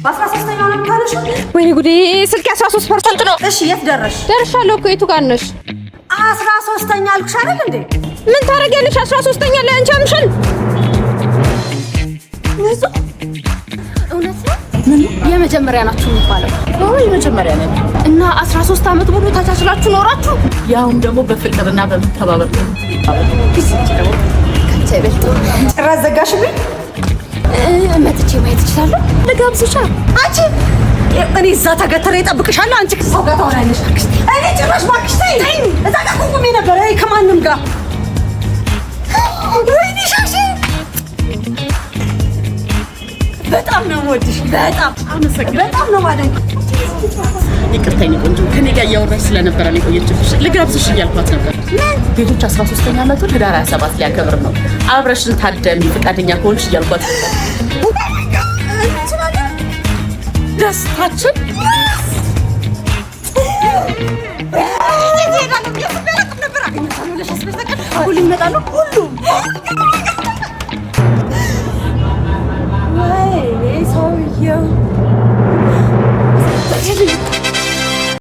በ13ኛው ነው ካለሽ ወይኔ ጉዴ ስልክ 13% ነው እሺ የት ደረሽ ደርሻለሁ እኮ የቱ ጋር ነሽ 13ኛ አልኩሽ አይደል እንዴ ምን ታረጋለሽ 13ኛ ላይ አንቺ አምሽን ነዛ እውነት ነው ምን የመጀመሪያ ናችሁ የሚባለው ነው የመጀመሪያ ነን እና 13 አመት ሙሉ ታቻችላችሁ ኖራችሁ ያውም ደግሞ በፍቅርና በመተባበር ነው ከቸበሽ ጭራሽ ዘጋሽብኝ መጥቼ ማየት ይችላል ለጋብዝሻ አንቺ እኔ እዛ ተገተረ ይጠብቅሻል አንቺ ሰው ጋር ታወራለሽ እኔ ጭራሽ ባክሽ ተይ እዛ ጋር ቆሜ ነበር አይ ከማንም ጋር ወይኔ ሻሺ በጣም ነው ወድሽ በጣም አመሰግናለሁ በጣም ነው ማለት ይቅርታኝ ቆንጆ ከኔ ጋር ያወራሽ ስለነበረ ነው ቆየችሽ ልጋብዝሽ እያልኳት ነበር ቤቶች 13ኛ ዓመቱን ህዳር 27 ሊያከብር ነው አብረሽን ታደሚ ፈቃደኛ ከሆንሽ እያልኳት ደስታችን ሁሉም ይመጣሉ ሁሉም